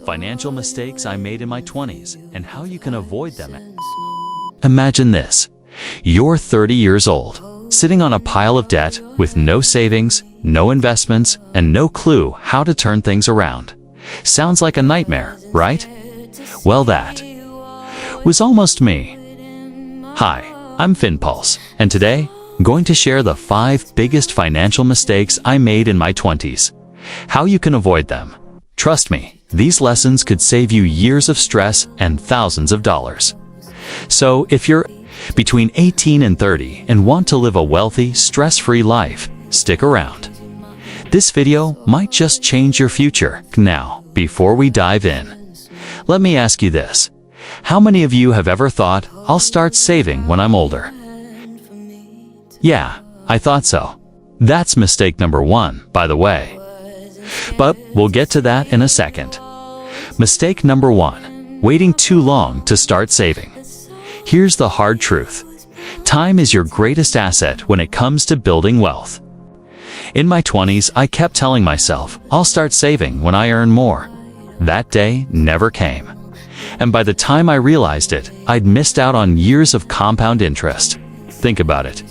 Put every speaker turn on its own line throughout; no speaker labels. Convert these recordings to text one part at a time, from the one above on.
financial mistakes I made in my 20s and how you can avoid them. Imagine this. You're 30 years old, sitting on a pile of debt with no savings, no investments, and no clue how to turn things around. Sounds like a nightmare, right? Well, that was almost me. Hi, I'm pitfalls, and today I'm going to share the 5 biggest financial mistakes I made in my 20s. How you can avoid them. Trust me, these lessons could save you years of stress and thousands of dollars. So if you're between 18 and 30 and want to live a wealthy, stress-free life, stick around. This video might just change your future. Now, before we dive in, let me ask you this. How many of you have ever thought, I'll start saving when I'm older? Yeah, I thought so. That's mistake number 1, by the way. But we'll get to that in a second. Mistake number 1, waiting too long to start saving. Here's the hard truth. Time is your greatest asset when it comes to building wealth. In my 20s, I kept telling myself, I'll start saving when I earn more. That day never came. And by the time I realized it, I'd missed out on years of compound interest. Think about it.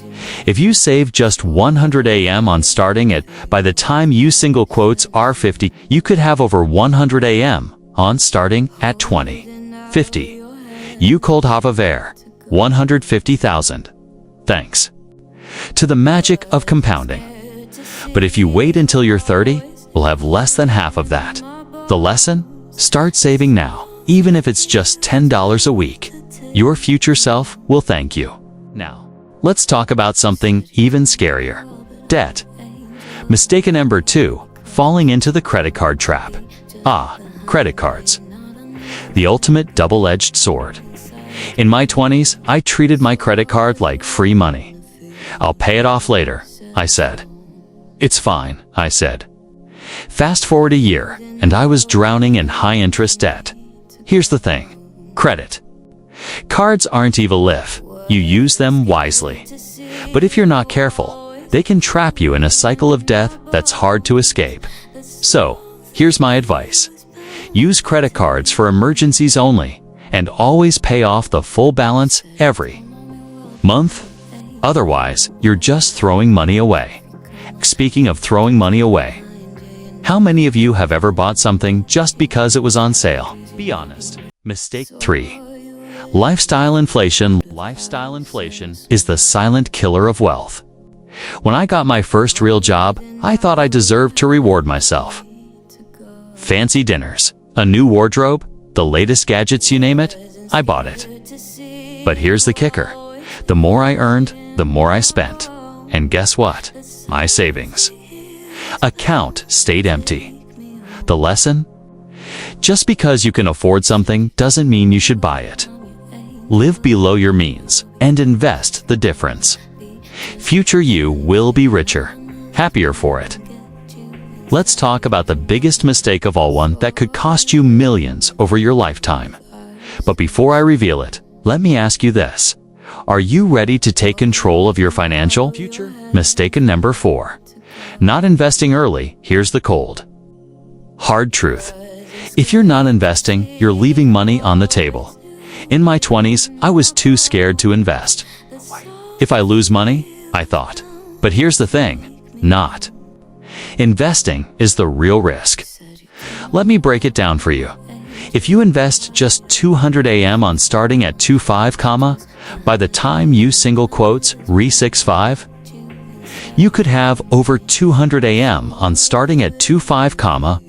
If you save just 100 AM on starting it, by the time you single quotes are 50, you could have over 100 AM on starting at 20. 50. You could have over 150,000. Thanks to the magic of compounding. But if you wait until you're 30, we'll have less than half of that. The lesson? Start saving now, even if it's just $10 a week. Your future self will thank you. Now, let's talk about something even scarier. Debt. Mistake number 2, falling into the credit card trap. Credit cards. The ultimate double-edged sword. In my 20s, I treated my credit card like free money. I'll pay it off later, I said. It's fine, I said. Fast forward a year, and I was drowning in high-interest debt. Here's the thing. Credit. Cards aren't evil if you use them wisely. But if you're not careful, they can trap you in a cycle of debt that's hard to escape. So, here's my advice. Use credit cards for emergencies only, and always pay off the full balance every month. Otherwise, you're just throwing money away. Speaking of throwing money away, how many of you have ever bought something just because it was on sale? Be honest. Mistake 3. Lifestyle inflation. Lifestyle inflation is the silent killer of wealth. When I got my first real job, I thought I deserved to reward myself. Fancy dinners, a new wardrobe, the latest gadgets, you name it, I bought it. But here's the kicker. The more I earned, the more I spent. And guess what? My savings account stayed empty. The lesson? Just because you can afford something doesn't mean you should buy it. Live below your means and invest the difference. Future you will be richer, happier for it. Let's talk about the biggest mistake of all, one that could cost you millions over your lifetime. But before I reveal it, let me ask you this. Are you ready to take control of your financial future? Mistake number 4. Not investing early. Here's the cold, hard truth. If you're not investing, you're leaving money on the table. In my 20s, I was too scared to invest. If I lose money, I thought. But here's the thing. Not. Investing is the real risk. Let me break it down for you. If you invest just 200 AM on starting at 25, by the time you single quotes re-65, you could have over 200 AM on starting at 25,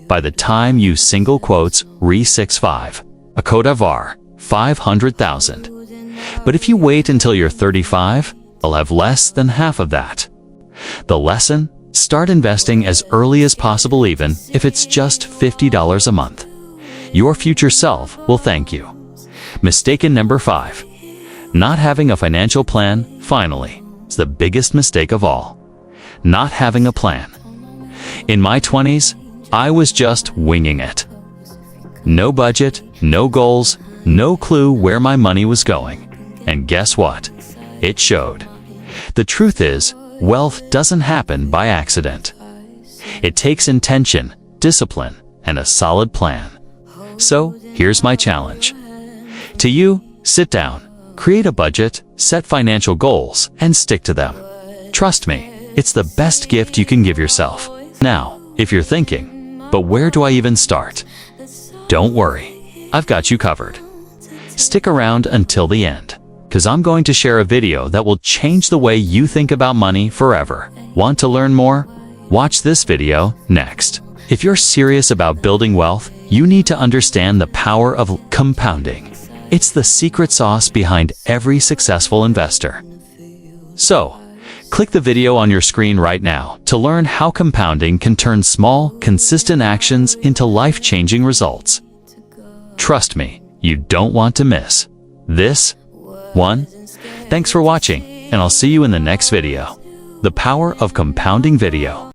by the time you single quotes re-65. A could have 500,000. But if you wait until you're 35, you'll have less than half of that. The lesson? Start investing as early as possible, even if it's just $50 a month. Your future self will thank you. Mistake number 5. Not having a financial plan. Finally, it's the biggest mistake of all. Not having a plan. In my 20s, I was just winging it. No budget, no goals, no clue where my money was going. And guess what? It showed. The truth is, wealth doesn't happen by accident. It takes intention, discipline, and a solid plan. So, here's my challenge. To you, sit down, create a budget, set financial goals, and stick to them. Trust me, it's the best gift you can give yourself. Now, if you're thinking, but where do I even start? Don't worry, I've got you covered. Stick around until the end, because I'm going to share a video that will change the way you think about money forever. Want to learn more? Watch this video next. If you're serious about building wealth, you need to understand the power of compounding. It's the secret sauce behind every successful investor. So, click the video on your screen right now to learn how compounding can turn small, consistent actions into life-changing results. Trust me, you don't want to miss this one. Thanks for watching, and I'll see you in the next video. The power of compounding video.